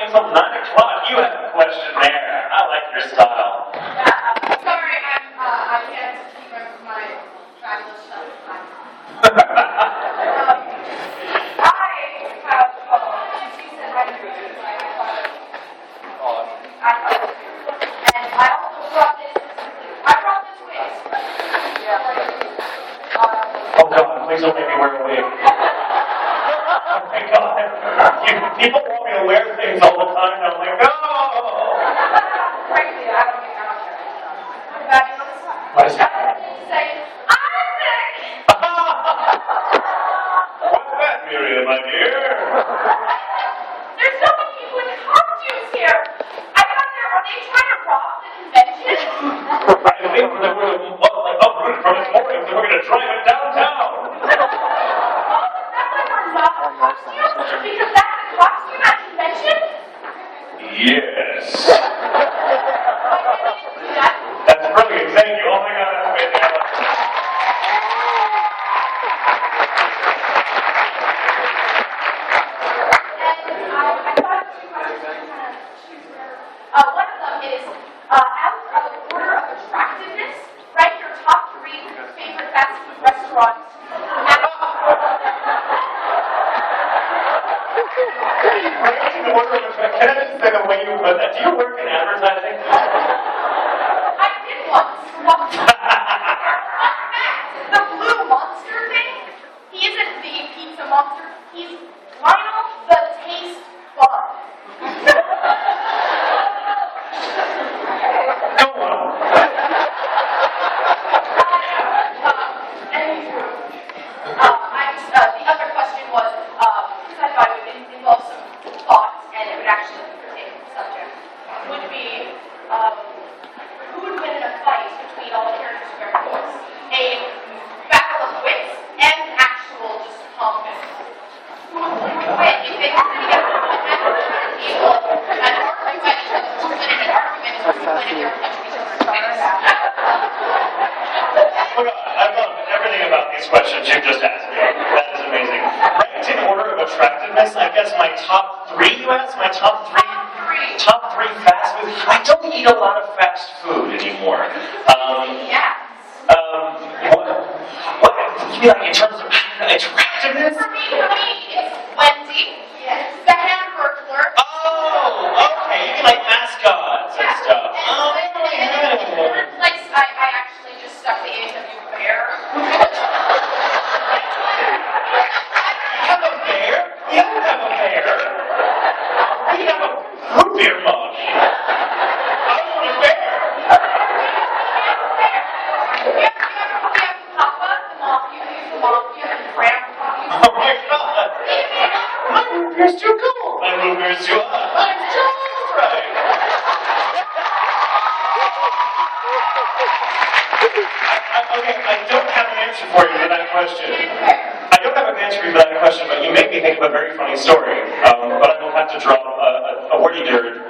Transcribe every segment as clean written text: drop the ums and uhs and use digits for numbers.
until 9 o'clock. You have a question there. I like your style. Sorry, I can't keep my fabulous stuff. I have, she said I do it, and I also brought this wig. Oh God, please don't make me wear a wig. Oh my God. People want me to wear things all the time, and I'm like, no! Frankly, I don't think I'm sure. Fabulous. What is that? I need to say, I'm sick! What's that, Miriam, my dear? There's so many people in costumes here. I got there. Are they trying to rob the convention? I think that we're uprooted from its moorings, and we're going to drive it downtown. Because that's a costume at convention? Yes. That's brilliant. Thank you. Oh my God, that's amazing. And I thought two questions were kind of choose. One of them is, out of order of attractiveness, write your top 3 favorite fast food restaurants. Can I just say the way you put that? Do you work in advertising? I did once. The blue monster thing, he isn't the pizza monster, he's Lionel the Taste Bug. Go on. The other question was, because I thought it would involve some thoughts and it would actually pertain to the subject, would be who would win in a fight between all the characters who are close? A battle of wits and actual just combat. Who would win if they had to get at the table and argue at each other? Who would win in an argument? Who would win if they were punching each other's face? I love everything about these questions you've just asked me. That is amazing. Ranked in order of attractiveness, I guess my top 3, you asked? My top 3? Top 3 fast food. I don't eat a lot of fast food anymore. What you mean, like in terms of attractiveness? For me, it's Wendy. Yes. The Hamburglar. Oh, okay. You mean like mascots and stuff. Oh, Third place, I actually just stuck the A&W bear. You have a bear? You don't have a bear. We have a root beer mug. I want a bear. We have Papa, the Mafia, and Grandpa. Oh my God. My root beer's too cold. My root beer's too hot. I'm just right. Okay, I don't have an answer for you for that question. I don't have an answer for you for that question, but you make me think of a very funny story. But I will have to drop a wordy dirt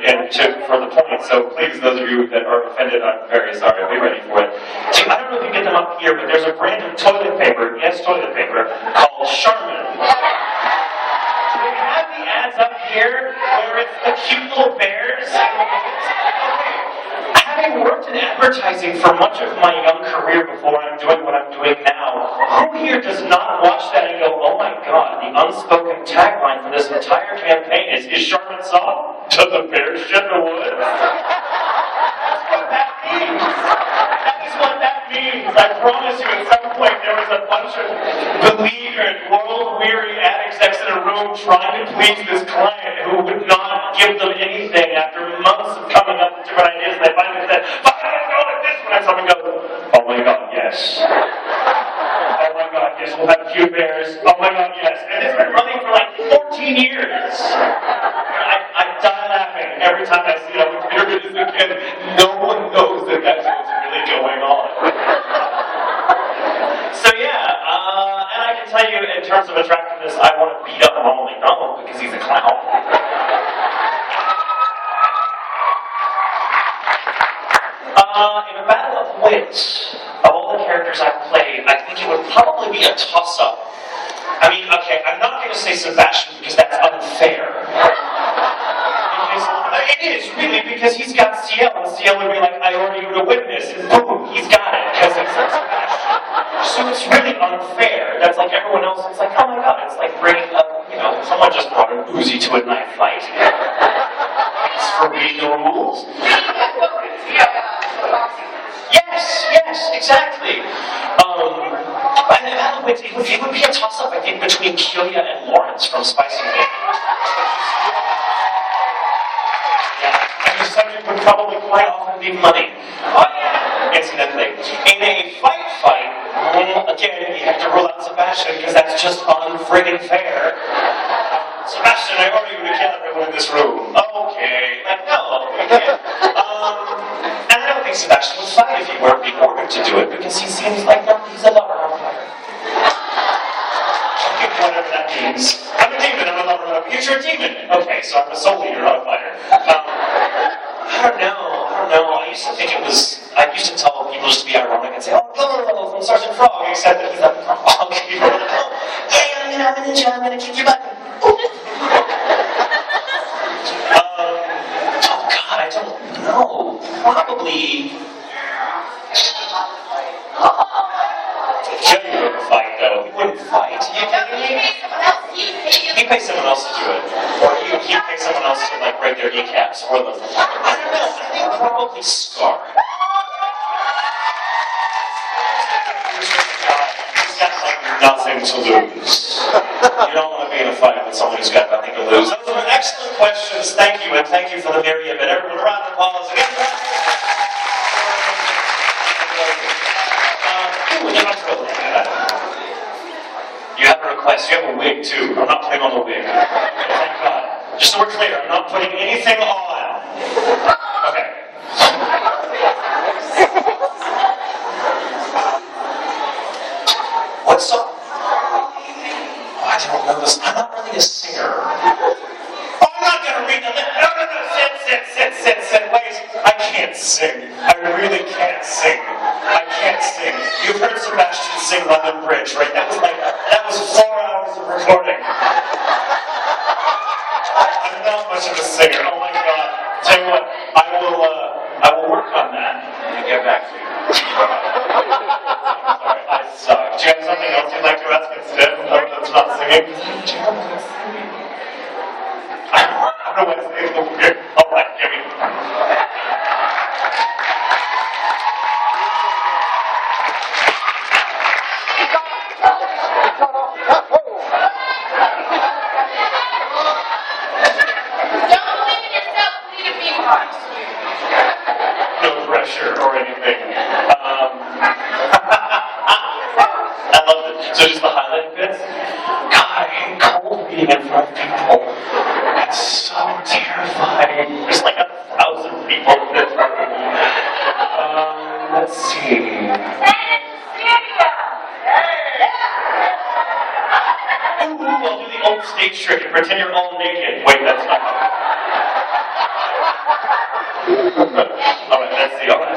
for the point. So please, those of you that are offended, I'm very sorry. Be ready for it. See, I don't know if you get them up here, but there's a brand of toilet paper, yes, toilet paper, called Charmin. They have the ads up here where it's the cute little bears. Having worked in advertising for much of my young career before I'm doing what I'm doing now, who here does not watch that and go, oh my God, the unspoken tagline for this entire campaign is Charmin soft? Does a bear shit the woods? That's what that means. That is what that means. I promise you, at some point there was a bunch of beleaguered, world-weary addicts next in a room trying to please this client who would not give them anything after months of coming up with different ideas. They finally said, "But I don't go like this one." And someone goes, "Oh my God, yes. Oh my God, yes, we'll have cute bears. Oh my God, yes." And it's been running for like 14 years. I die laughing every time I see it. I'm like, here it is again. No one knows that that's what's really going on. So yeah, and I can tell you in terms of attractiveness, I want to beat up Ronald McDonald because he's a clown. In a battle of wits, of all the characters I've played, I think it would probably be a toss-up. I mean, okay, I'm not going to say Sebastian because that's unfair. is, really, because he's got CL, and CL would be like, I order you to witness, and boom, he's got it, because he's Sebastian. So it's really unfair. That's like everyone else, it's like, oh my god, it's like bringing up, someone just brought an Uzi to a knife fight. It's for reading the rules. Yes, exactly. It would be a toss-up, I think, between Kyoya and Lawrence from Spicy Meat. Yeah, and the subject would probably quite often be money. Oh yeah! Incidentally. In a fight, again, you have to rule out Sebastian, because that's just unfriggin' fair. Sebastian, I order you to kill everyone in this room. Okay. Like, no, you can't. And I don't think Sebastian would fight if he weren't being ordered to do it, because he seems like he's a lover, not a fighter. Okay, whatever that means. I'm a demon, I'm a lover, not a fighter. You're a demon! Okay, so I'm a soul leader, not a fighter. I don't know. I used to think I used to tell people just to be ironic and say, oh, from Sergeant Frog, except that he's not a frog. People are like, oh, yeah, I'm a ninja, I'm gonna kick your butt. Oh god, I don't know. Probably. Joey wouldn't fight though. He wouldn't fight. Are you kidding me? He'd pay someone else to do it. Or he'd pay someone else to like break their kneecaps for them. I don't know. I think probably Scar. He's got like nothing to lose. You don't want to be in a fight with someone who's got nothing to lose. Those were excellent questions. Thank you, and thank you for the myriad. And everyone, a round of applause again. You have a request. You have a wig too. I'm not putting on the wig. Thank God. Just so we're clear, I'm not putting anything on. Okay. What song? Oh, I don't know this. I'm not really a singer. Oh, I'm not gonna read the list. No. Sit. Wait. I can't sing. I really can't sing. I can't sing. You've heard Sebastian sing London Bridge, right? That was 4 hours of recording. I'm not much of a singer. Oh my god. Tell you what, I will work on that and get back to you. Sorry, I suck. Do you have something else you'd like to ask instead? That's not singing? I don't know what to say. It's weird. Alright, give me. No pressure or anything. I love it. So just the highlight bits? God, I hate cold reading in front of people. It's so terrifying. There's like 1,000 people in this room. Let's see. Ooh, I'll do the old stage trick and pretend you're all naked. Wait, that's not. Alright, let's see. Alright.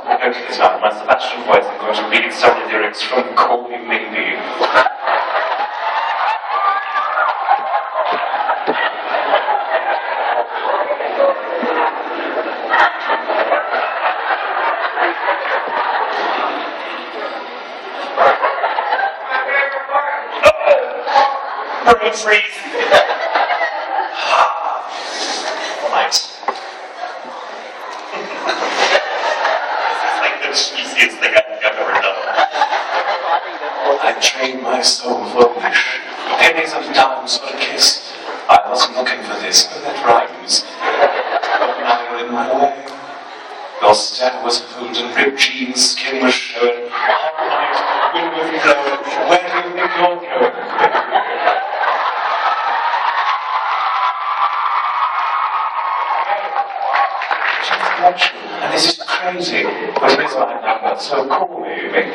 Okay, it's not my Sebastian voice. I'm going to read some lyrics from Call Me Maybe. Brain freeze. Right. This is like the cheesiest thing I've ever done. I trained my soul for wish, pennies and dimes for a kiss. I wasn't looking for this, but that rhymes. But now you're in my way. Your stare was food and ripped jeans, skin was showing. Hot night, wind was blowing. Where do you think you're going? And this is crazy, but it is my number, so call me, maybe.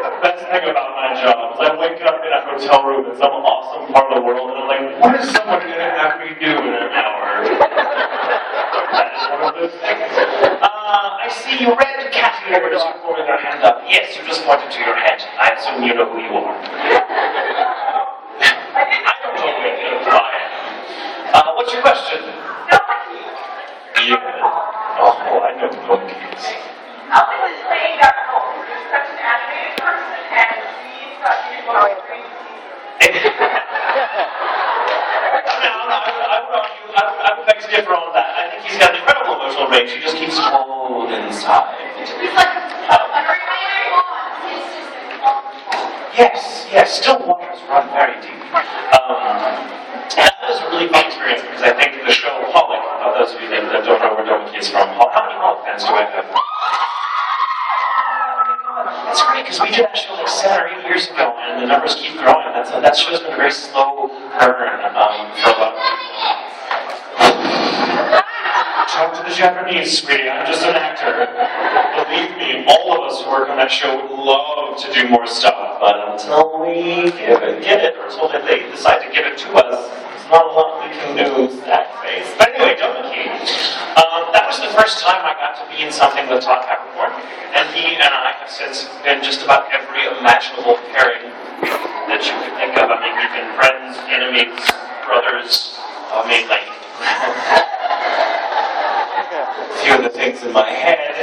The best thing about my job is I wake up in a hotel room in some awesome part of the world and I'm like, what is someone going to have me do in an hour? caregivers holding their hand up. Yes, you just pointed to your head. I assume you know who you are. I don't know where to apply. What's your question? Yeah. Oh, I know monkeys. How is it playing that role? You're such an animated person, and he's such a great I would beg to differ on that. I think he's got an incredible emotional range. He just keeps cold inside. He's like, Yes, still waters run very deep. That was a really fun experience because I think the show Pollock, those of you that don't know where Donkey is from, how many Pollock fans do I have? That's great because we did that show like 7 or 8 years ago and the numbers keep growing. That show's been a very slow burn for a lot of people. Talk to the Japanese, sweetie. I'm just an actor. Believe me, all of us who work on that show would love to do more stuff, but until we get it, or until they decide to give it to us, there's not a lot we can do. That face. But anyway, Donkey. That was the first time I got to be in something with Todd Capricorn, and he and I have since been just about every imaginable pairing that you could think of. I mean, we've been friends, enemies, brothers. I mean, like. A few of the things in my head.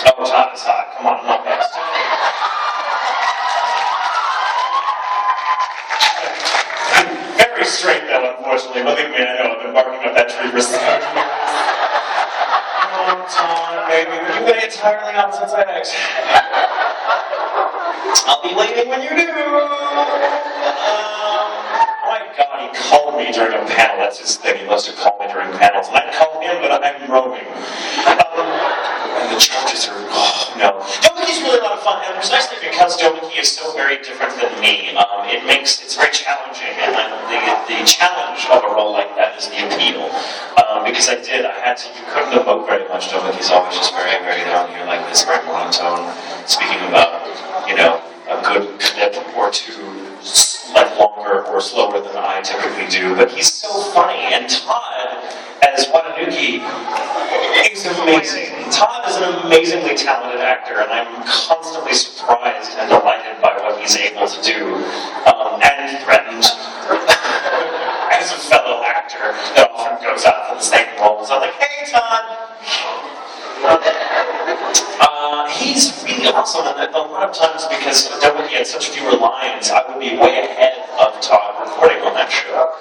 Oh, Todd is hot. Come on, not next. Very straight, though, unfortunately. Believe me, I know. I've been barking up that tree for 7 years. Oh, Todd, baby, when you get entirely opposite sex. I'll be waiting when you do. Oh my God, he called me during a panel. That's his thing. He loves to call me during panels. And I call him, but I'm roaming. And the judges are, oh no. Dominic's really a lot of fun, and precisely because Dominic is so very different than me, it's very challenging. And the challenge of a role like that is the appeal. Because you couldn't emote very much. Dominic's always just very, very down here like this, very monotone, speaking about, a good clip or two, like longer or slower than I typically do, but he's so funny, and Todd, as Watanuki, is amazing. Todd is an amazingly talented actor, and I'm constantly surprised and delighted by what he's able to do, and threatened as a fellow actor that often goes out for the same roles. I'm like, hey Todd! He's really awesome, and a lot of times because he had such fewer lines, I would be way ahead of Todd recording on that show.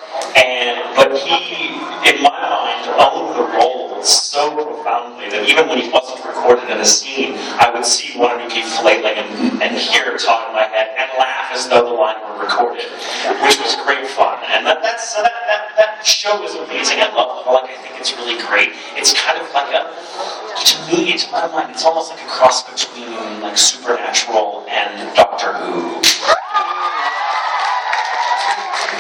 But he, in my mind, owned the role so profoundly that even when he wasn't recorded in a scene, I would see Watanuki flailing and hear Todd in my head and laugh as though the line were recorded, which was great fun. And that show is amazing. I love it. Like, I think it's really great. It's kind of like to me, to my mind, it's almost like a cross between like Supernatural and Doctor Who.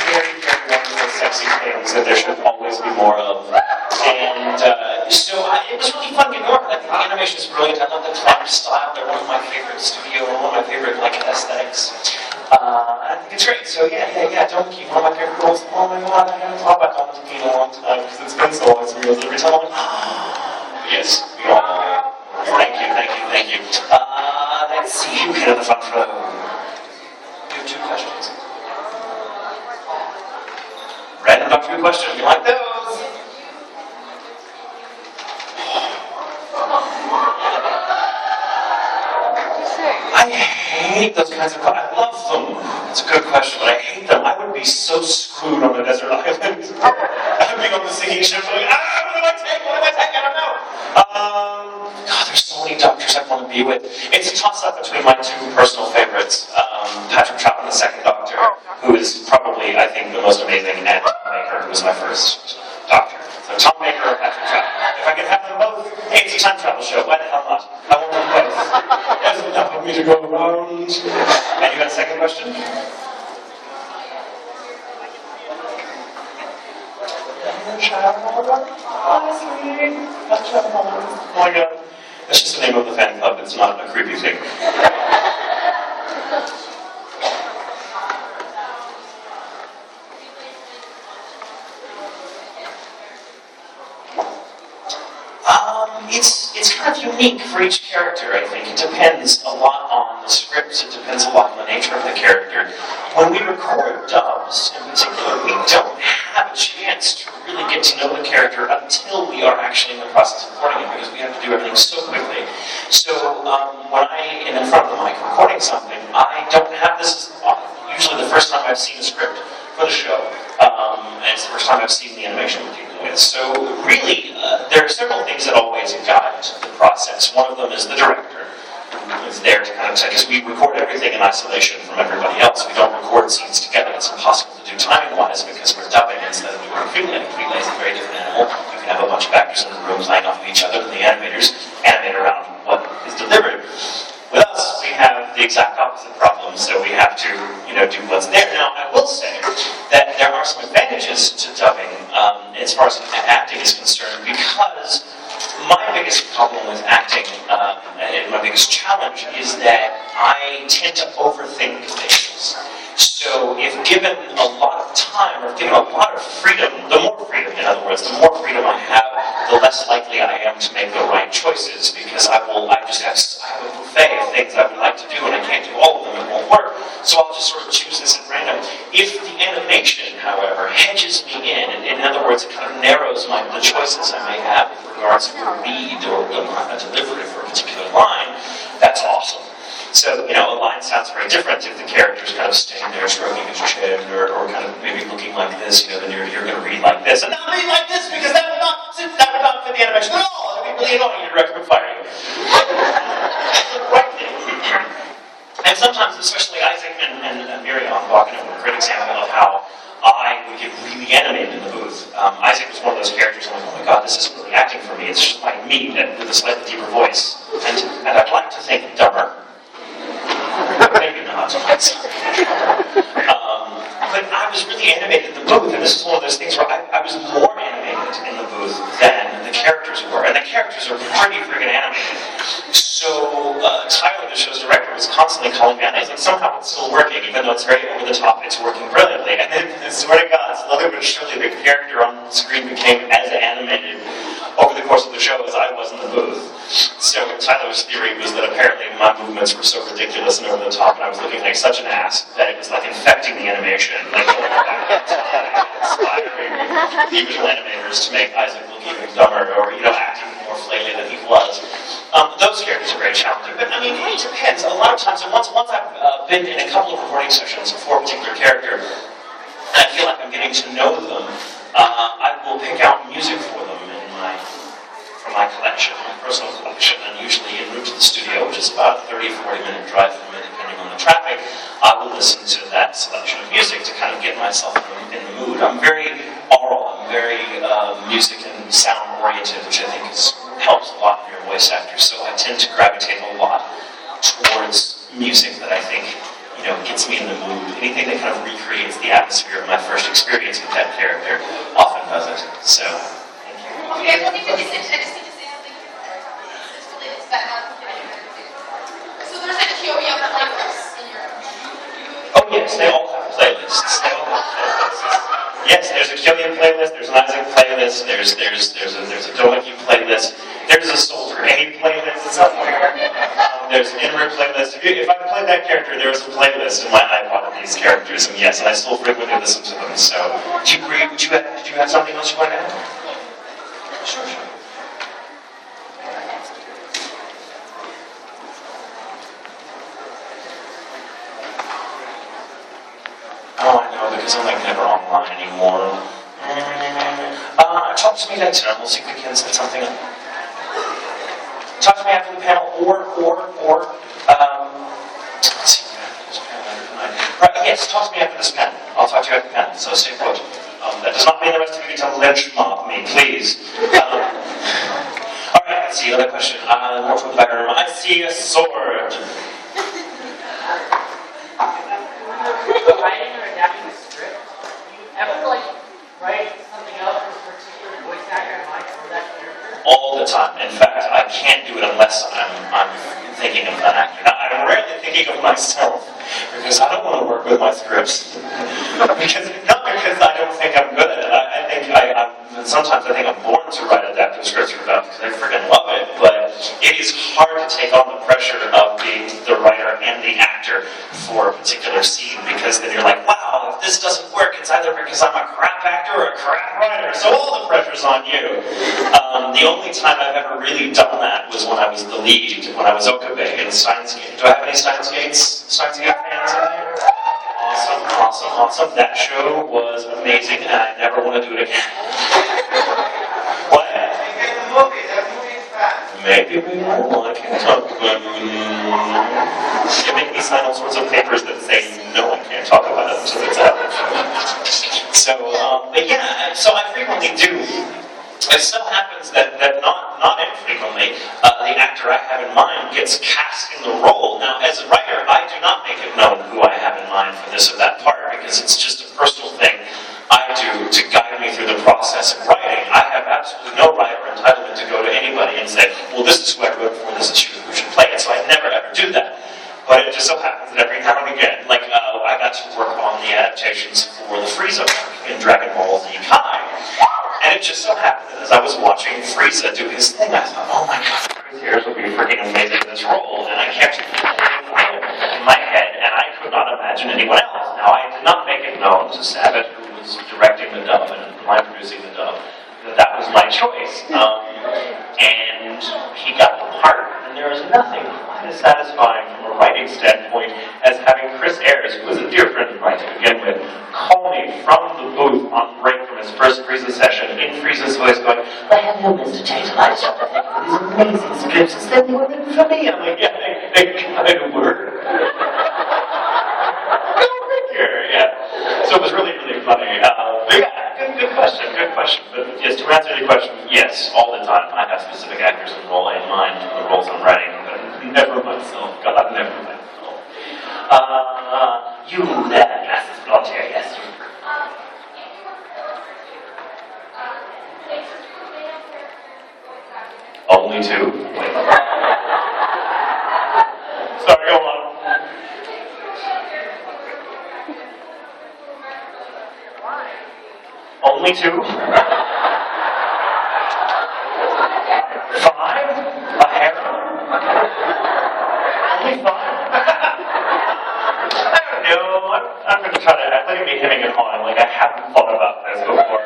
Very, very wonderful, sexy things that there should always be more of. And so it was really fun getting work. I think the animation is brilliant. I love the climate style. They're one of my favorite one of my favorite aesthetics. I think it's great. So yeah. Don't keep one of my favorite roles. Oh my God, I haven't thought back on it in a long time because it's been so long since we was every time I'm like, yes, we all. Thank you. Let's see who can in the front row. You have 2 questions. Random Doctor Who question. You like those? I hate those kinds of questions. I love them. It's a good question, but I hate them. I would be so screwed on a desert island. I'd be on the singing ship going, what do I take? I don't know. God, there's so many doctors I want to be with. It's a toss-up between my 2 personal favorites, Patrick Troughton, the second Doctor, who is probably, I think, the most amazing, and Tom Baker, who was my first Doctor. So Tom Baker or Patrick Troughton. If I could have them both, hey, it's a time travel show. Why the hell not? I want them both. There's enough of me to go around. And you got a second question? Oh my God. That's just the name of the fan club. It's not a creepy thing. It's kind kind of unique for each character, I think. It depends a lot on the scripts, it depends a lot on the nature of the character. When we record dubs, in particular, we don't have a chance to really get to know the character until we are actually in the process of recording it, because we have to do everything so quickly. So when I am in front of the mic recording something, I don't have this. Usually the first time I've seen a script for the show, and it's the first time I've seen the animation we're dealing with. So really, there are several things that always guide the process. One of them is the director, who is there to kind of, because we record everything in isolation from everybody else. We don't record scenes together. It's impossible to do timing-wise because we're dubbing instead of doing freelay. Freelay is a very different animal. You can have a bunch of actors in the room playing off of each other, and the animators animate around what is delivered. With us, we have the exact opposite problem, so we have to, do what's there. Now, I will say that there are some advantages to dubbing as far as acting is concerned, because my biggest problem with acting, and my biggest challenge, is that I tend to overthink things. So if given a lot of time, or given a lot of freedom, the more freedom, in other words, the more freedom I have, the less likely I am to make the right choices, because I have a buffet of things I would like to do, and I can't do all of them, it won't work. So I'll just sort of choose this at random. If the animation, however, hedges me in other words, it kind of narrows the choices I may have with regards to the read or a delivery for a particular line, that's awesome. So, a line sounds very different if the character's kind of standing there stroking his chin or kind of maybe looking like this, then you're going to read like this. And not read like this, because that would not fit the animation at all. That would be really annoying. Your director would fire you. And sometimes, especially Isaac and Miriam Walken were a great example of how I would get really animated in the booth. Isaac was one of those characters, I'm like, oh my god, this isn't really acting for me. It's just like me, with a slightly deeper voice. And I'd like to think dumber. Maybe not. But I was really animated in the booth, and this is one of those things where I was more animated in the booth than the characters were, and the characters are pretty friggin' animated. So Tyler, the show's director, was constantly calling me out, and he's like, somehow it's still working, even though it's very over the top, it's working brilliantly. And then, I swear to God, slowly but surely, the character on the screen became as animated over the course of the show as I was in the booth. So Tyler's theory was that apparently my movements were so ridiculous and over the top, and I was looking like such an ass, that it was like infecting the animation, like going back in time, inspiring the visual animators to make Isaac look even dumber, or acting more flaky than he was. Those characters are very challenging, but it really depends. A lot of times, and once I've been in a couple of recording sessions for a particular character, and I feel like I'm getting to know them, I will pick out music for them from my collection, my personal collection, and usually en route to the studio, which is about a 30-40 minute drive from me, depending on the traffic, I will listen to that selection of music to kind of get myself in the mood. I'm very oral, I'm very music and sound oriented, which I think helps a lot in your voice actors, so I tend to gravitate a lot towards music that I think gets me in the mood. Anything that kind of recreates the atmosphere of my first experience with that character often does it. So, thank you. Okay, I just need to say something. This relates to that. So there's a Kyoya playlist in your... Oh yes, they all have playlists. Yes, there's a Kyoya playlist, there's an Isaac playlist, there's a Doaki playlist, there's a Soldier A playlist somewhere. There's an Inward playlist. If I played that character, there was a playlist in my iPod of these characters, and yes, and I still frequently listen to them. So, did you have something else you want to add? Sure. Oh, I know, because I'm never online anymore. Talk to me later, and we'll see if we can set something up. Talk to me after the panel, or, let's see, right, yes, talk to me after this panel. I'll talk to you after the panel, so stay put. That does not mean the rest of you to lynch mob me, please. Alright, let's see, another question. More from the back room. I see a sword. Writing or adapting a script, do you ever write something else for a particular voice actor in mind for that character? All the time. In fact, I can't do it unless I'm thinking of an actor. Now, I'm rarely thinking of myself, because I don't want to work with my scripts. Not because I don't think I'm good at it. Sometimes I think I'm born to write adaptive scripts for them, because I freaking love it, but it is hard to take on the pressure of being the writer and the actor for a particular scene, because then you're like, wow, if this doesn't work, it's either because I'm a crap actor or a crap writer, so all the pressure's on you. The only time I've ever really done that was when I was the lead, when I was Okabe in Steins Gate. Do I have any Steins Gate fans in here? Awesome. That show was amazing, and I never want to do it again. What? Maybe we will. I can't talk about it. You make me sign all sorts of papers that say, no, I can't talk about it until it's out. So, but yeah, so I frequently do. It so happens that not infrequently, the actor I have in mind gets cast in the role. Now, as a writer, I do not make it known who I have in mind for this or that part, because it's just a personal thing I do to guide me through the process of writing. I have absolutely no right or entitlement to go to anybody and say, well, this is who I wrote for, this is who should play it. So I never ever do that. But it just so happens that every now and again, like I got to work on the adaptations for the Frieza arc in Dragon Ball Z Kai. And it just so happened that as I was watching Frieza do his thing, I thought, oh my god, Chris Ayres would be freaking amazing in this role. And I kept playing him in my head, and I could not imagine anyone else. Now, I did not make it known to Sabat, who was directing the dub and producing the dub, that was my choice. And he got the part. And there is nothing quite as satisfying from a writing standpoint as having Chris Ayres, who was a dear friend of mine to begin with, call me from the booth on break from his first Frieza session in Frieza's voice going, well, hello, Mr. Tatum, I just want to thank you for these amazing scripts. Instead, they were written for me. I'm like, yeah, they kind of were. Go figure, yeah. So it was really, really funny. But yeah, good question. But yes, to answer your question, yes, all the time. I have specific actors in mind for the roles I'm writing, but never myself. God, never myself. You there, glasses blonde hair, yes. Only two? Sorry, go on. Only two? 5? A harem? Only 5? I don't know. I'm going to try to act like I'm hemming and hawing, like I haven't thought about this before.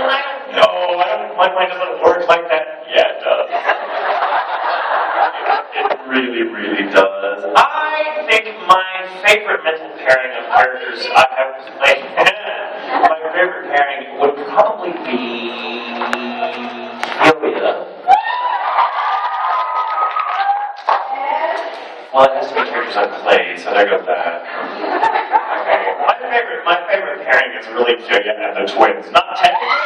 I don't know. My mind doesn't work like that. Yeah, it does. It really, really does. I think my favorite mental pairing of characters I have played, my favorite pairing would probably be Yoda. Well, it has to be characters I've played, so there goes that. Okay. My favorite pairing is really Yoda and the twins. Not technically.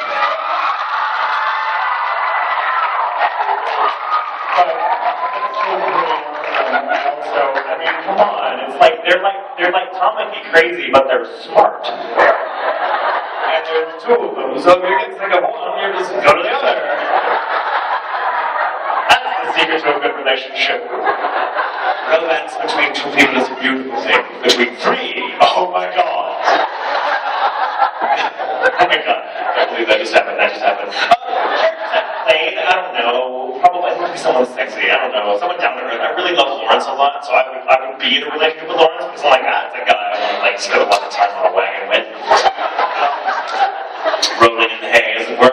So, I mean, come on. It's like they're like comically crazy, but they're smart. And there's two of them, so if you can think of one, you just go to the other. That's the secret to a good relationship. Romance between two people is a beautiful thing. Between three, oh my god. Oh my god. I can't believe that just happened. Characters I've played, I don't know. Probably it would be someone sexy, I don't know. Someone down to earth. I really love Lawrence a lot, so I would be in a relationship with Lawrence, because I'm like, it's a guy I want to like spend a lot of time on a wagon with. Rolling in the hay, as it were.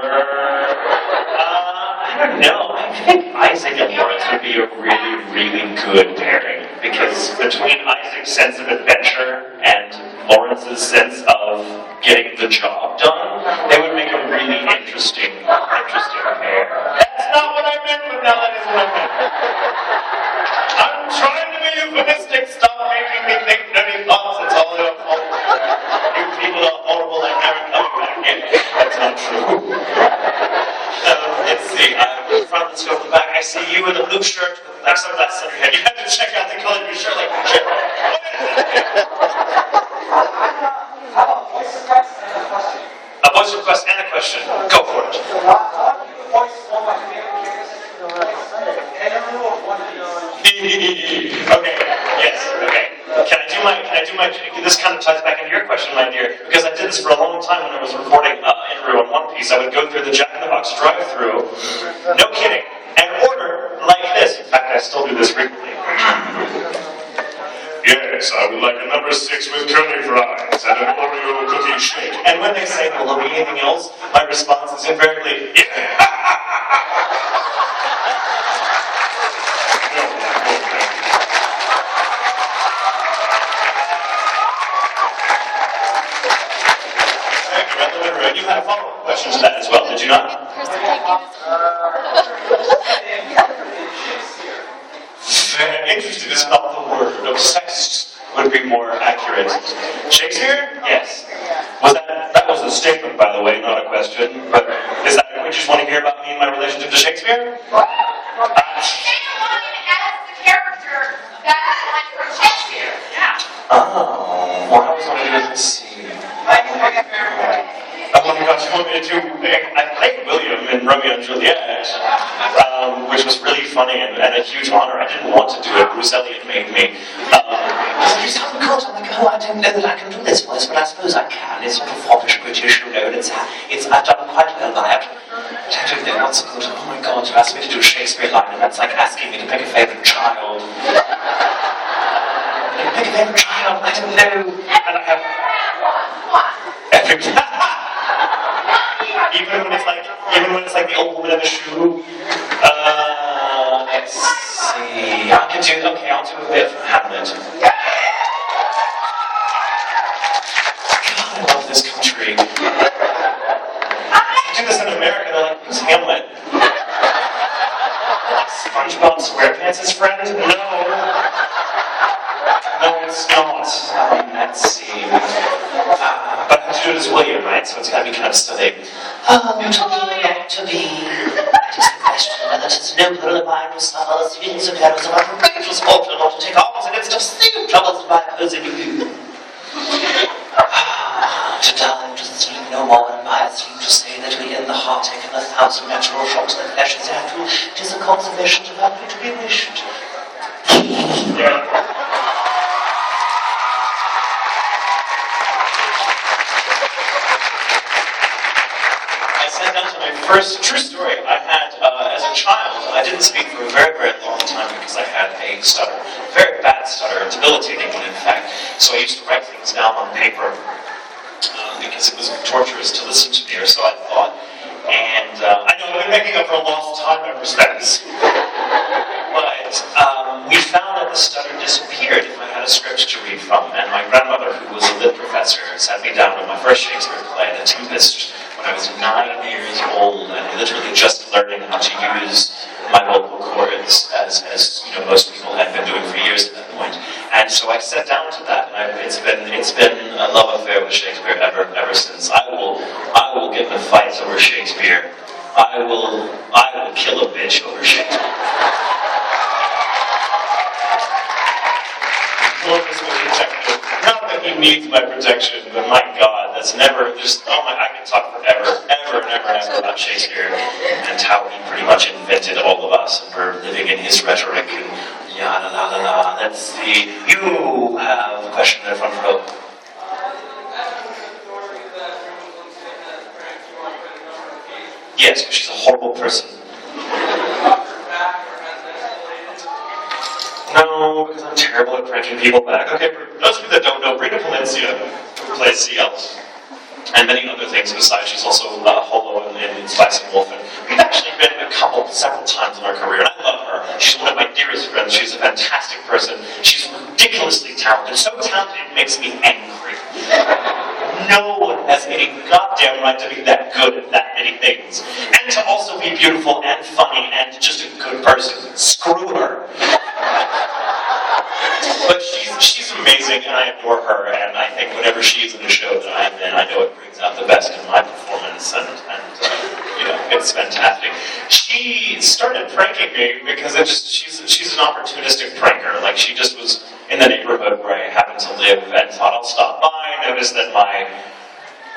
I don't know. I think Isaac and Lawrence would be a really, really good pairing, because between Isaac's sense of adventure and Lawrence's sense of getting the job done, they would make a really interesting pair. That's not what I meant, but now that is what I meant. I'm trying to be euphemistic. Stop making me think dirty thoughts. It's all your fault. You people are horrible. I'm never coming back in. That's not true. Let's see. In front, let's go to the back. I see you in the blue shirt with black sunglasses on your head. You have to check out the color of your shirt. Like, shit. What is it? How about voice request and a question? A voice request and a question. Go for it. So I'll give the voice one of my favorite characters. And a rule of one piece. Okay. Yes. Okay. Can I do my? This kind of ties back into your question, my dear, because I did this for a long time when I was recording Inru on One Piece. I would go through the Jack in the Box drive-through. No kidding. And order still do this frequently. Yes, I would like a number 6 with curly fries and an Oreo cookie shake. And when they say, will there be anything else? My response is invariably, yeah. You had a follow-up question to that as well, did you not? Very interesting to spell the word. Obsessed would be more accurate. Shakespeare? Yes. That was a statement, by the way, not a question. But is that what you just want to hear about me and my relationship to Shakespeare? As the character that is like from Shakespeare. Yeah. Oh, well, I was only going to see. Oh my gosh, you want me to do? I played William in Romeo and Juliet, which was really funny and a huge honor. I didn't want to do it. Bruce Elliott made me. He's so good. I'm like, oh, I don't know that I can do this voice, but I suppose I can. It's sort of foppish British, you know, and I've done quite well by it. But I don't know, not so good. Oh my God, you asked me to do a Shakespeare line, and that's like asking me to pick a favourite child. Pick a favourite child, I don't know. And I have every. Even when it's like the old woman in the shoe. Let's see. I'll do a bit from Hamlet. God, I love this country. I do this in America, they're like, who's Hamlet? SpongeBob SquarePants' friend? No, it's not. Let's see. But I have to do it as William, right? So it's gotta be kind of silly. To be or not to be. That is the question whether it is noble in mind to suffer the feelings of heroes of outrageous fortune, or to take arms against obscene troubles by opposing you. To die, to sleep no more, and by a sleep to say that we end the heartache and 1,000 natural shocks that flesh is apt to. It is a consolation to have you to be wished. Yeah. My first true story I had as a child. I didn't speak for a very, very long time because I had a stutter. Very bad stutter, a debilitating one in fact. So I used to write things down on paper because it was torturous to listen to me, or so I thought. And I know I've been making up for a lost time ever since. But we found that the stutter disappeared if I had a script to read from. And my grandmother, who was a lit professor, sat me down with my first Shakespeare play, The Tempest, when I was 9 years old, and literally just learning how to use my vocal cords, as you know, most people had been doing for years at that point. And so I sat down to that, and it's been a love affair with Shakespeare ever since. I will get in fights over Shakespeare. I will kill a bitch over Shakespeare. Not that he needs my protection, but my God, that's never just, I can talk forever, ever about Shakespeare and how he pretty much invented all of us, and we're living in his rhetoric and yada la la la. Let's see, you have a question there front row. Yes, but she's a horrible person. No, because I'm terrible at pranking people back. Okay, for those of you that don't know, Brina Valencia, who plays CL, and many other things besides, she's also Holo in Spice and Wolf. And we've actually been several times in our career, and I love her. She's one of my dearest friends. She's a fantastic person. She's ridiculously talented. So talented it makes me angry. No one has any goddamn right to be that good at that many things. And to also be beautiful and funny and just a good person. Screw her. But she's amazing, and I adore her, and I think whenever she's in a show that I'm in, I know it brings out the best in my performance, and you know, it's fantastic. She started pranking me because she's an opportunistic pranker. Like, she just was in the neighborhood where I happened to live and thought, I'll stop by, noticed that my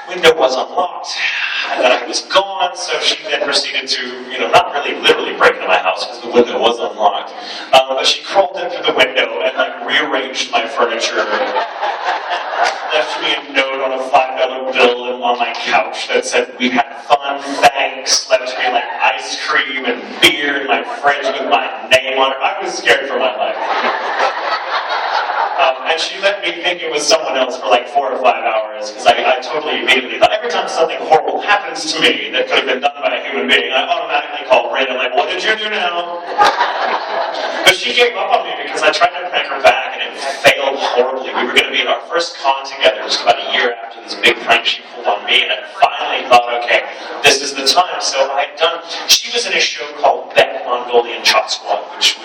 window was unlocked, and that I was gone, so she then proceeded to, you know, not really literally break into my house because the window was unlocked, but she crawled in through the window and like rearranged my furniture, left me a note on a $5 bill on my couch that said, "We had fun, thanks," left me like ice cream and beer in my fridge with my name name on it. I was scared for my life. And she let me think it was someone else for like 4 or 5 hours, because I totally immediately thought, every time something horrible happens to me that could have been done by a human being, I automatically call Bryn. I'm like, what did you do now? But she gave up on me because I tried to prank her back and it failed horribly. We were going to be at our first con together just about a year after this big prank she pulled on me, and I finally thought, okay, this is the time. So I had done, she was in a show called Beck Mongolian Chop Squad, which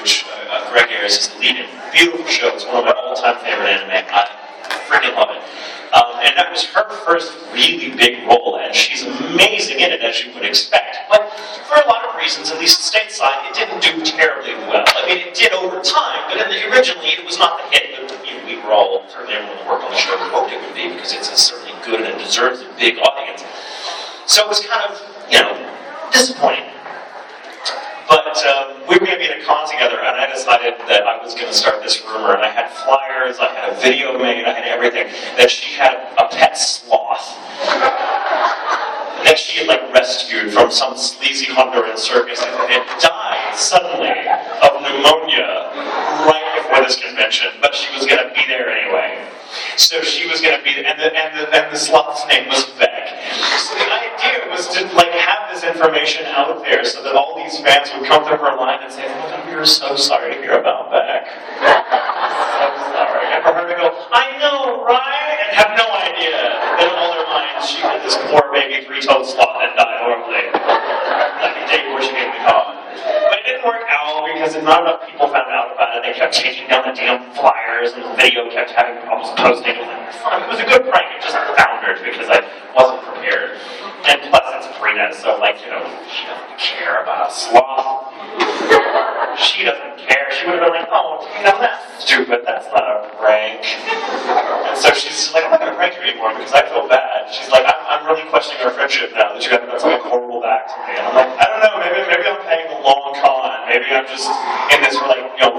Greg Ayres is the lead in. Beautiful show. It's one of my all-time favorite anime. I freaking love it. And that was her first really big role, and she's amazing in it, as you would expect. But for a lot of reasons, at least stateside, it didn't do terribly well. I mean, it did over time, but originally it was not the hit that we were all, certainly everyone who worked on the show, hoped it would be, because it's certainly good and it deserves a big audience. So it was kind of, disappointing. But we were going to be at a con together, and I decided that I was going to start this rumor. And I had flyers, I had a video made, I had everything, that she had a pet sloth that she had rescued from some sleazy Honduran circus, and it died suddenly of pneumonia right before this convention. But she was going to be there anyway. So she was going to be, and the sloth's name was Beck. So the idea was to have this information out there so that all these fans would come through her line and say, "Oh my God, we were so sorry to hear about Beck. So sorry." And for her to go, "I know, right?" and have no idea that in all their minds she had this poor baby 3-toed sloth that died horribly, like a day before she came to con. But it didn't work out because not enough people found out about it. They kept taking down the damn flyers, and the video kept having problems posting. It was a good prank. It just foundered because I wasn't prepared. And plus, it's Brina, so she doesn't care about a sloth. She doesn't care. She would have been like, "Oh, that's stupid. That's not a prank." And so she's just like, "I'm not going to prank you anymore because I feel bad." She's like, I'm really questioning our friendship now that you haven't done something horrible back to me." And I'm like, "I don't know. Maybe I'm paying a long con. Maybe I'm just in this for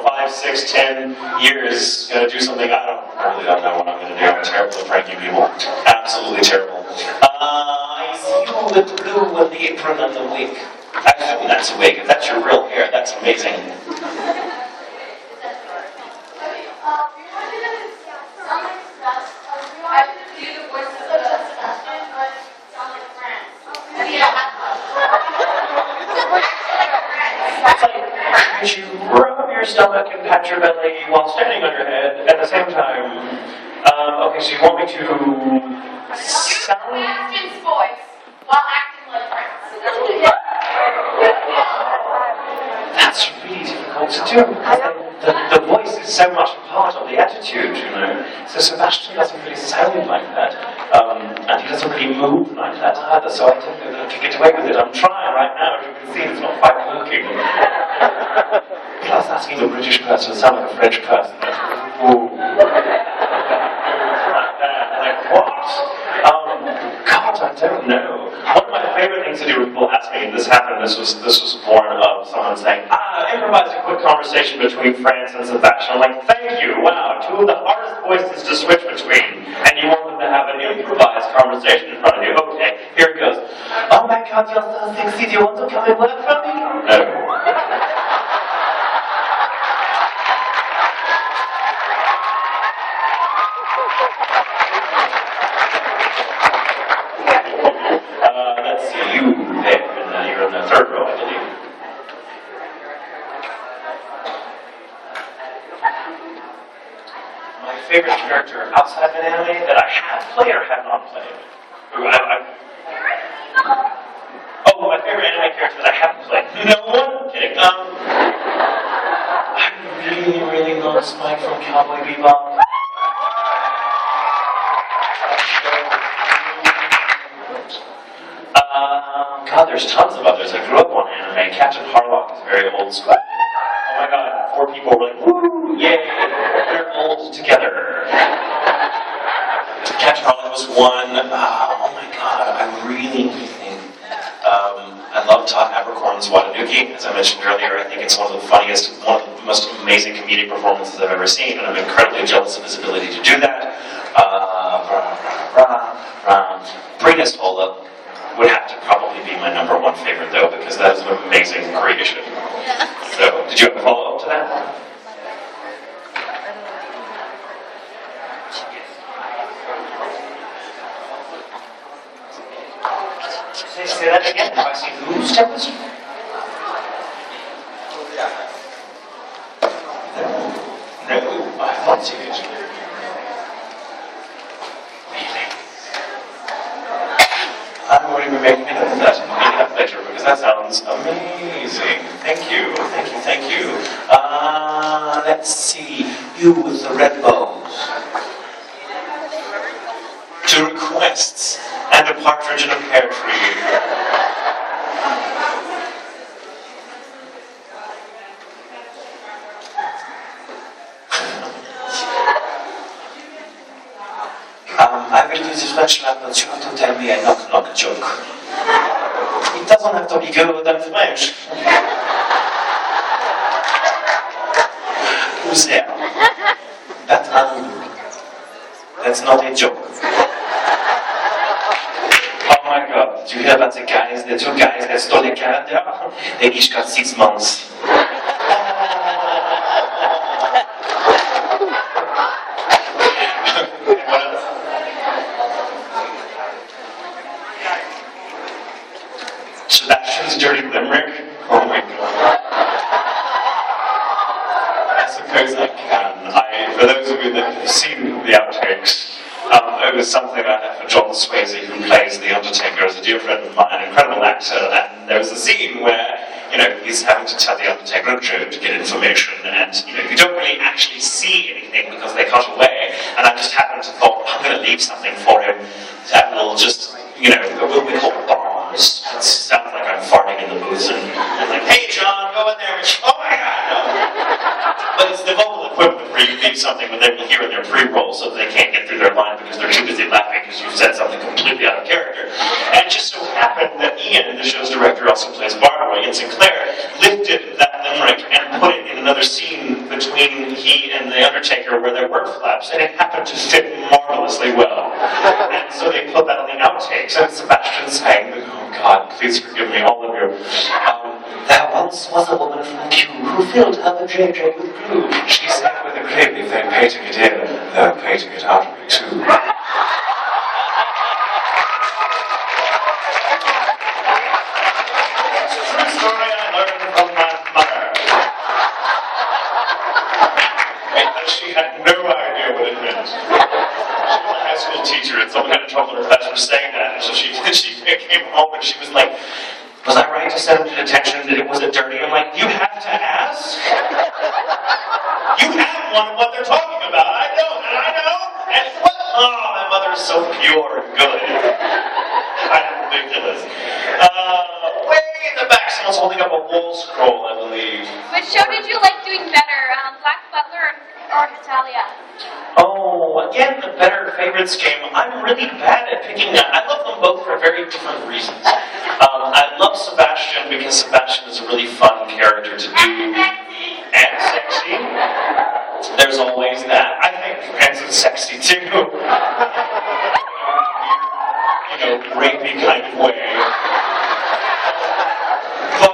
5, 6, 10 years going to do something. I really don't know what I'm going to do. I'm terrible at pranking people. Absolutely terrible." I see you with the blue and the apron and the wig. I assume that's a wig. If that's your real hair, that's amazing. Could you rub your stomach and pat your belly while standing on your head at the same time? Okay, so you want me to sound... Ashton's voice while acting like Prince. That's really difficult to do, because the voice is so much a part of the attitude, So Sebastian doesn't really sound like that, and he doesn't really move like that either, so I don't know that I can get away with it. I'm trying right now, as you can see, it's not quite working. Plus, asking a British person to sound like a French person, ooh. God, I don't know. One of my favorite things to do when people ask me, and this happened, this was born of someone saying, improvise a quick conversation between France and Sebastian. I'm like, thank you, wow, 2 of the hardest voices to switch between, and you want them to have an improvised conversation in front of you. Okay, here it goes. "Oh my God, you're so sexy, do you want to come and work for me?" No. Let's see, you there, and you're in the 3rd row, I believe. My favorite character outside of an anime that I have played or have not played? Oh, my favorite anime character that I haven't played. No one? Kidding. I really, really love Spike from Cowboy Bebop. God, there's tons of others. I grew up on anime. Captain Harlock is very old school. Oh my God, 4 people were like, "Woo, yay, we're old together." Captain Harlock was one. Oh my God, I really think I love Todd Abercorn's Watanuki. As I mentioned earlier, I think it's one of the funniest, one of the most amazing comedic performances I've ever seen, and I'm incredibly jealous of his ability to do that. Brina's Tola would have to probably be my #1 favorite, though, because that is an amazing creation. though. Did you have a follow-up to that? Say that again. Have I seen whose temples? No, I've not seen it. Really? I'm going to be making a note of that and reading that later because that sounds amazing. Thank you, thank you, thank you. Let's see. You with the red bows. 2 requests and a partridge in a pear tree. I will use a flashlight, but you have to tell me a knock-knock joke. It doesn't have to be good and French. Who's there? That's not a joke. Oh my god, did you hear about the 2 guys that stole a calendar? They each got 6 months. What else? Sebastian's dirty limerick? Oh my god. I suppose I can. For those of you that have seen the outtakes, it was something I had for John Swayze, who plays The Undertaker, as a dear friend of mine, an incredible actor, and there was a scene where, he's having to tell The Undertaker a joke to get information, and, you don't really actually see anything because they cut away, and I just happened to thought, I'm going to leave something for him that will just, will be called bombs. It sounds like I'm farting in the booth, and like, hey John, go in there, oh my god, no. But it's the vocal equivalent where you leave something when they will hear in their pre-roll so that they can't get through their line because they're too busy laughing because you've said something completely out of character. And it just so happened that Ian, the show's director, also plays Barboy, and Sinclair lifted that limerick and put it in another scene between he and The Undertaker where there were flaps, and it happened to fit marvelously well. And so they put that on the outtakes, and Sebastian sang, oh God, please forgive me, all of you. There once was a woman from Kew who filled her JJ with glue. She said with a grin, if they're painting it in, they're painting it out of me too. It's a true story I learned from my mother. And she had no idea what it meant. She was a high school teacher, and someone got in trouble in her class for saying that, and so she came home and she was like, was I right to send him to detention that it wasn't dirty? I'm like, you have to ask? You have one of what they're talking about. I don't, and I know. And what? Oh, my mother is so pure and good. Kind of ridiculous. Way in the back, someone's holding up a wall scroll, I believe. Which show did you like doing better, Black Butler or Natalia? Oh, again, the better favorites game. I'm really bad at picking that. I love them both for very different reasons. I love Sebastian because Sebastian is a really fun character to do. And sexy. There's always that. I think Prince is sexy too. Rapey kind of way. But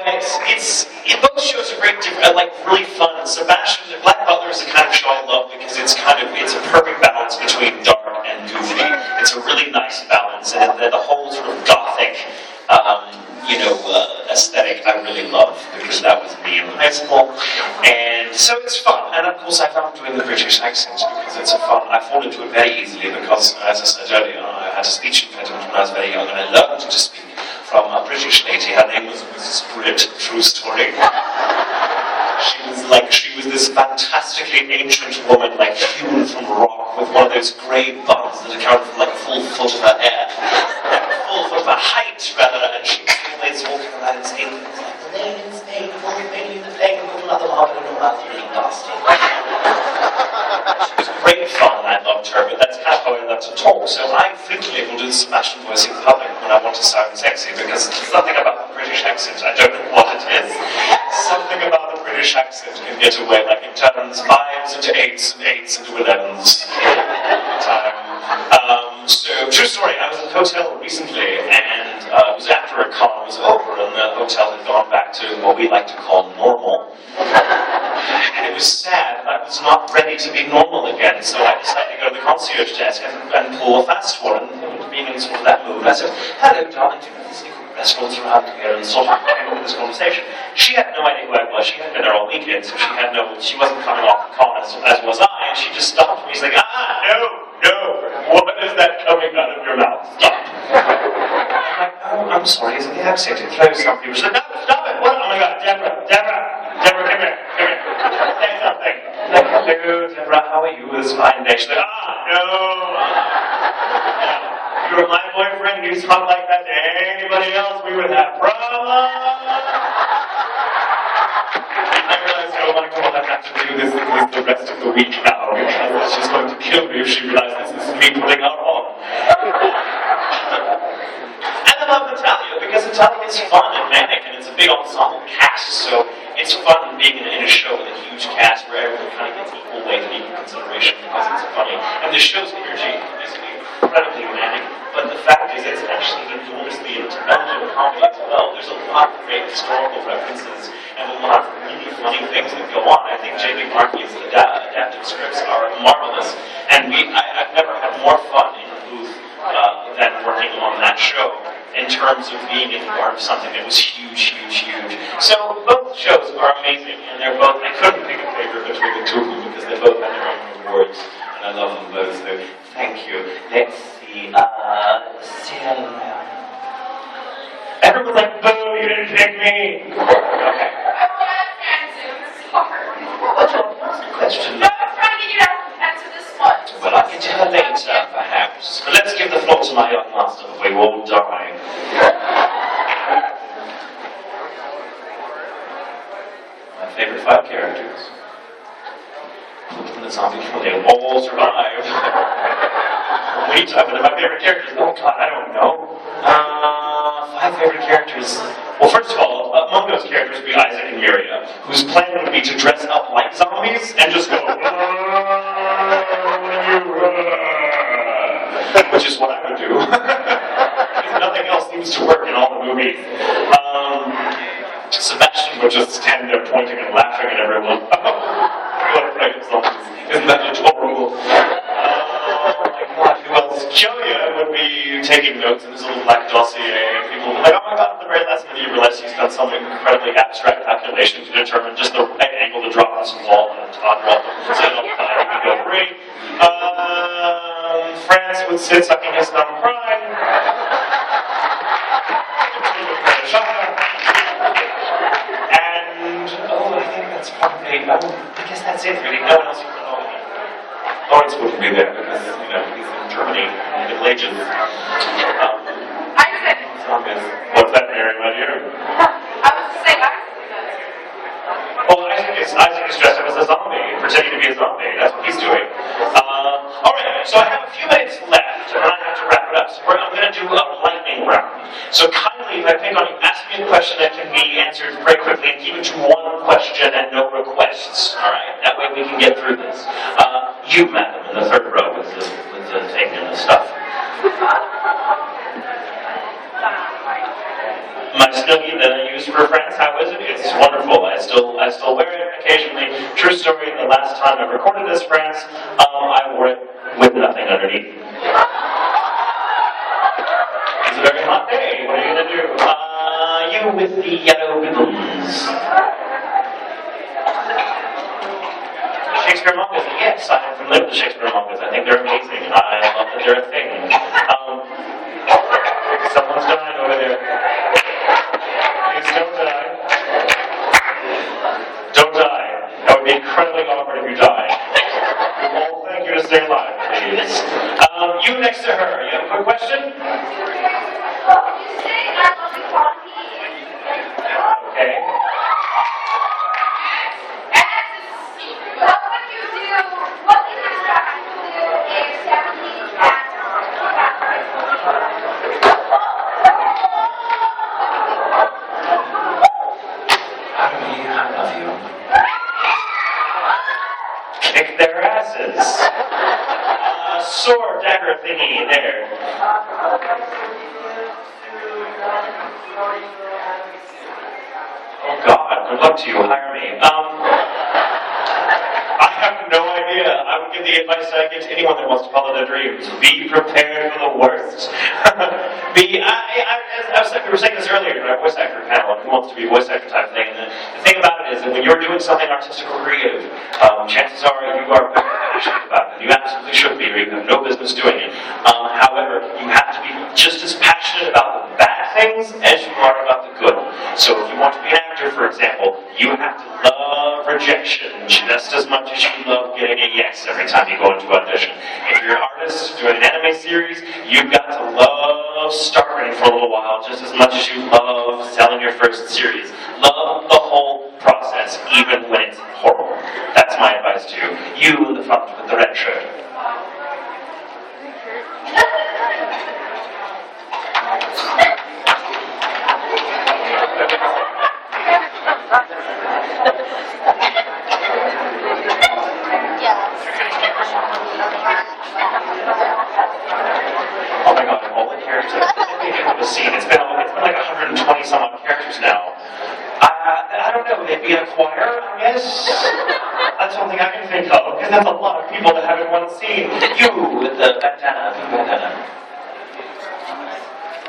both shows are very different, really fun. Sebastian, Black Butler is the kind of show I love because it's a perfect balance between dark and goofy. It's a really nice balance, and the whole sort of gothic, aesthetic I really love because that was me in high school, and so it's fun. And of course, I love doing the British accent because it's fun. I fall into it very easily because, as I said earlier, I had a speech impediment when I was very young, and I learned to speak from a British lady. Her name was Mrs. Britt. True story. She was this fantastically ancient woman, hewn from rock, with one of those grey buns that accounted for a full foot of her hair, a full foot of her height, rather, and she was always walking around and saying things like, the lane in Spain, the lane in the plague, and put another marble in her mouth, really nasty. She was great fun, I loved her, but that's kind of how I love to talk, so I frequently will do the Sebastian voice in public when I want to sound sexy, because there's something about the British accent, I don't know what it is. Something about the British accent can get away, it turns 5s into 8s and 8s into 11s. So, true story, I was in a hotel recently, and it was after a con was over, and the hotel had gone back to what we like to call normal. was sad. I was not ready to be normal again, so I decided to go to the concierge desk and pull a fast one. And being in sort of that mood, I said, "Hello, darling, do you know these new restaurants around here?" And sort of came up with this conversation. She had no idea who I was. She hadn't been there all weekend, so she wasn't coming off the con as was I, and she just stopped me. She's like, no, what is that coming out of your mouth? Stop. I'm like, oh, I'm sorry, it's the accent. It throws some people. She's like, no, stop it. What? Oh my God, Deborah, come here. Say something. Like, hello, Deborah, how are you this fine day? She's like, no. If you were my boyfriend, you talk like that to anybody else, we would have problems. I realized, oh my God, I have to do this the rest of the week now, because she's going to kill me if she realizes this is me putting her on. And I love Natalia, because Natalia is fun and manic, and it's a big ensemble cast, so it's fun being in a show with a huge cast where everyone kind of gets equal weight and equal consideration because it's funny. And the show's energy is incredibly manic, but the fact is it's actually enormously intelligent comedy as well. There's a lot of great historical references and a lot of really funny things that go on. I think J.B. Markey's adapted scripts are marvelous, and I've never had more fun in the booth than working on that show in terms of being a part of something that was huge. So both shows are amazing, and they're both, I couldn't pick a favorite between the two of them because they both have their own awards, and I love them both, so thank you. Let's see, everyone's like, boo, you didn't pick me! Okay. What's the question? No, I'm trying to get you to answer this one. Well, I'll get to her later, perhaps. But let's give the floor to my young master before we all die. My favorite 5 characters. Put them in the zombie kill, they all survive. What are you talking about? My favorite characters? Oh God, I don't know. 5 favorite characters. Well, first of all, among those characters would be Isaac and Miria, whose plan would be to dress up like zombies and just go, which is what I would do. Because nothing else seems to work in all the movies. Sebastian would just stand there pointing and laughing at everyone. What a fright of zombies. Isn't that adorable? Oh my God, who else? Julia would be taking notes in his little black dossier. People would be like, oh my God, at the very last minute you realize he's done some incredibly abstract calculation to determine just the right angle to drop this ball and a drop so you don't die, you can go free. France would sit sucking his thumb crying. And, I think that's probably, I guess that's it really. No one else you can know. Lawrence wouldn't be there because, he's in Germany, Middle Ages. Isaac. What's that, Mary, my dear? I was just saying Isaac. Well, Isaac is dressed up as a zombie, pretending to be a zombie. That's what he's doing. Alright, so I have a few minutes left, and then I have to wrap it up. So I'm going to do a lightning round. So kindly, if I pick on you, ask me a question that can be answered very quickly, and keep it to one question and no requests. Alright, that way we can get through this. You, madam, in the third row with the thing and the stuff. My snuggie that I use for friends, how is it? It's wonderful. I still wear it occasionally. True story, the last time I recorded this, friends, I wore it with nothing underneath. It's a very hot day. What are you going to do? You with the yellow ribbons. Shakespeare mangas? Yes, I'm familiar with the Shakespeare mangas. I think they're amazing. I love that they're a thing. Someone's dying over there. Please don't die. Don't die. That would be incredibly awkward if you die. We all thank you to stay alive, please. You next to her. You have a quick question? Okay. I love you. Kick their asses. Sword dagger thingy there. Oh God, good luck to you. Hire me. would give the advice that I give to anyone that wants to follow their dreams. Be prepared for the worst. We were saying this earlier in our voice actor panel, who wants to be a voice actor type thing. And the thing about it is that when you're doing something artistic or creative, chances are you are very passionate about it. You absolutely should be, or you have no business doing it. However, you have to be just as passionate about the bad things as you are about the good. So if you want to be an actor, for example, you have to love rejection just as much as you love getting a yes every time you go into audition. If you're an artist doing an anime series, you've got to love starting for a little while just as much as you love selling your first series. Love the whole process, even when it's horrible. That's my advice to you. You in the front with the red shirt. Oh my god, all the characters. They have a scene. It's been like 120 some odd characters now. I don't know, maybe a choir, I guess? That's something I can think of, because that's a lot of people to have in one scene. You with the bandana.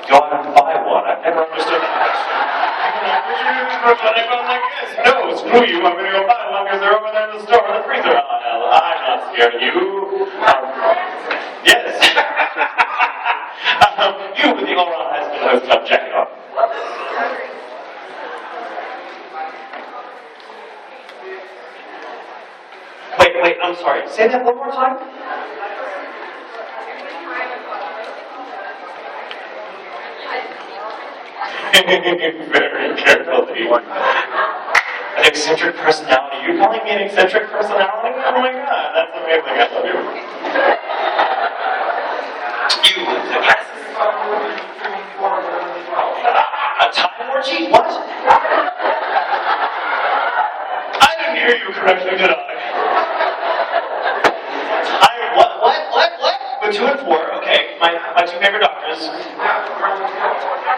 Go out and buy one. I've never understood that question. I'm like, yes, no, screw you. I'm going to go buy one because they're over there in the store in the freezer aisle. I'm not scared of you. Yes. You with the all-around high school host club jacket on. Wait, I'm sorry. Say that one more time. Very carefully. An eccentric personality. You're calling me an eccentric personality? Oh my god, that's amazing. I love you. You with the glasses. A time orgy? What? I didn't hear you correctly, did I? What? With 2 and 4, okay. My two favorite doctors.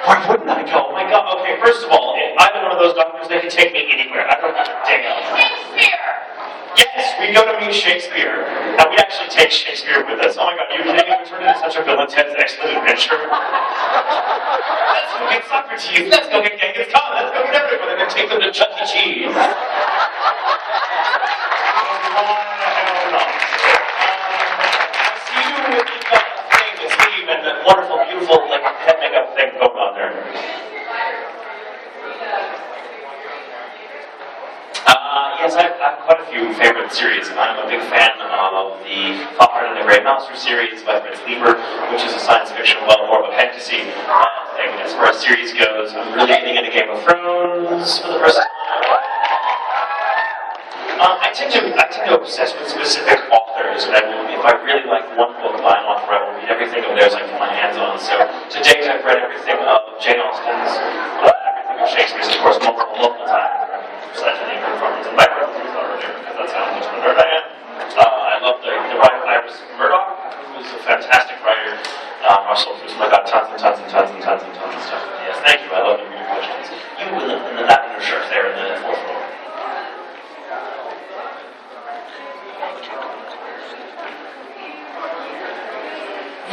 Where wouldn't I go? Oh my god, okay, first of all, if I'm one of those doctors, they can take me anywhere. I don't give a damn. Shakespeare! Yes, we go to meet Shakespeare. And we actually take Shakespeare with us. Oh my god, you can't even turn into such a villain, Ted's Excellent Adventure. Let's go get Socrates. Let's go get Genghis Khan. Let's go get everybody and take them to Chuck E. Cheese. Why the hell not? See you with the thing with Steve and the wonderful, beautiful, like, head makeup thing going on there. Yes, I have quite a few favorite series. I'm a big fan of the Fafhrd and the Grey Monster series by Fritz Lieber, which is a science fiction, well, more of a fantasy thing. As far as series goes, I'm really getting into Game of Thrones for the first time. I tend to obsess with specific authors, and if I really like one book by an author, I will read everything of theirs I can put my hands on. So to date, I've read everything of Jane Austen's, everything of Shakespeare's, of course, multiple times. Citing from and backgrounds because that's how much of a nerd I am. I love the writer Iris Murdoch, who's a fantastic writer. Russell, who's got tons and tons of stuff. Yes, thank you. I love your questions. You in the lavender shirt there in the fourth row.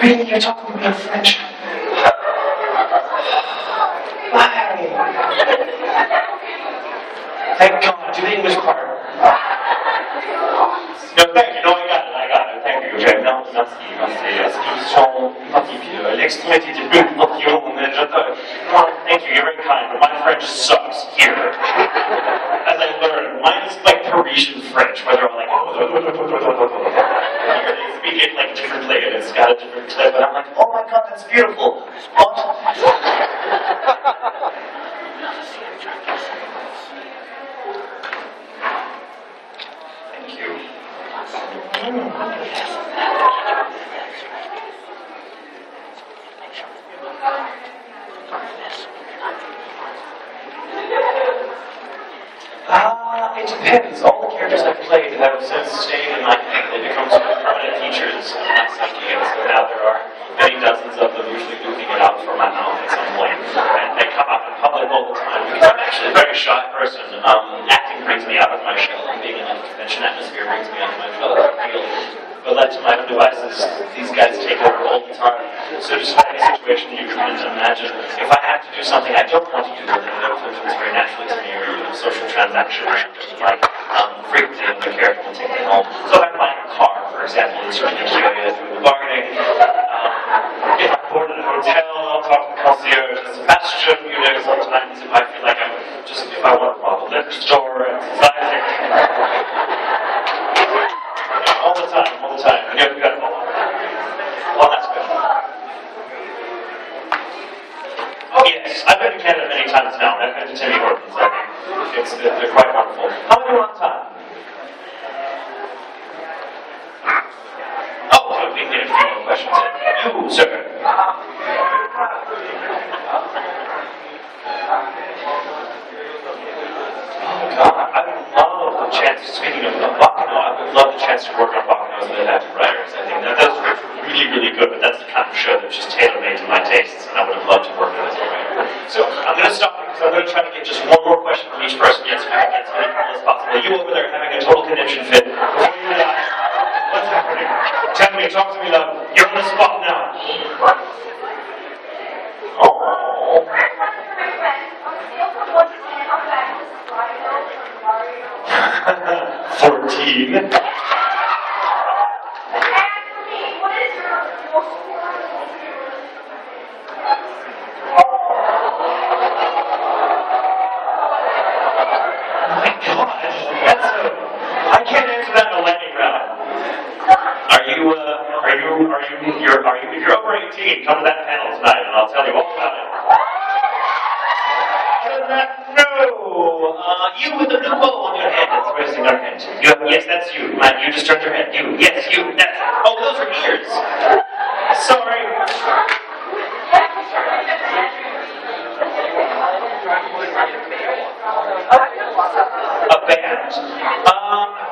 Really? You're talking to me in French? Why? Thank God, do the English part. No, thank you. No, I got it. Thank you. Non, merci. L'extrémité du papillon. Thank you. You're very kind, but my French sucks here. As I learned, mine is like Parisian French, where they're all like, here they speak it like differently, and it's got a different clip, and I'm like, oh my God, that's beautiful. What? Thank you. It depends. All the characters I've played have since stayed in my head. They become sort of permanent features of my psyche, and so now there are many dozens of them, usually goofing it out from my mouth at some point. And they come out in public all the time, because I'm actually a very shy person. Acting brings me out of my shell. Being in a convention atmosphere brings me onto my field. But left to my own devices, these guys take over all the time. So just like a situation you can imagine, if I have to do something I don't want to do, then it filters very naturally to me, or social transaction, or like frequency of the character will take me home. So if I'm buying a car, for example, it's really curious through the bargaining. If I'm bored at a hotel, I'll talk to the concierge, Sebastian, sometimes if I feel like if I want to rob a liquor store, exercising. All the time. You got it all. Well, that's good. Oh, yes. I've been to Canada many times now. I've been to Timmy Hortons. I think they're quite wonderful. How many on time? Oh, we can get a few more questions in. You, sir. Oh, God. I would love the chance, speaking of Bacano, I would love the chance to work on Bacano's Manhattan Writers. I think that's really, really good, but that's the kind of show that's just tailor-made to my tastes, and I would have loved to work on as a writer. So I'm going to stop because I'm going to try to get just one more question from each person. Yes, we can get as many people as possible. You over there having a total conniption fit. Before you die, what's happening? Tell me, talk to me, love. You're on the spot now. Oh. 14. I can't answer that in a lightning round. If you're over 18, come to that panel tonight and I'll tell you all about it. Other than that, no. You with the blue bow on your head that's raising our hand. Yes, that's you. Man, you just turned your head. You. Yes, you. That's. Oh, those are ears. Sorry. A band?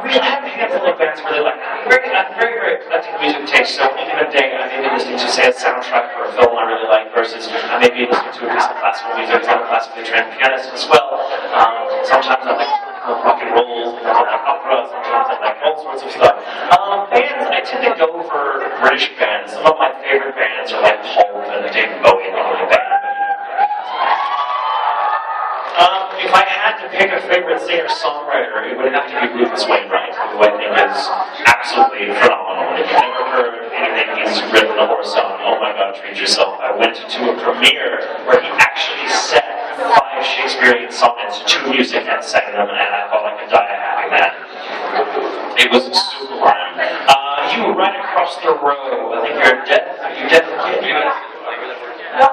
We have a handful of bands really like. Very eclectic music taste. So any given day, I may be listening to, say, a soundtrack for a film I really like, versus I may be listening to a piece of classical music. I'm a classically trained pianist as well. Sometimes I like rock and roll, sometimes I like opera, sometimes I like all sorts of stuff. Bands, I tend to go for British bands. Some of my favorite bands are like Pulp and David Bowie and all the band. If I had to pick a favorite singer-songwriter, it would have to be Rufus Wainwright, who I think is absolutely phenomenal. If you've never heard anything he's written or sung, oh my God, treat yourself. I went to a premiere where he actually set 5 Shakespearean sonnets to music and sang them, and I thought I could die a happy man. It was sublime. You right across the row, I think you're deaf. Are you deaf kid? No,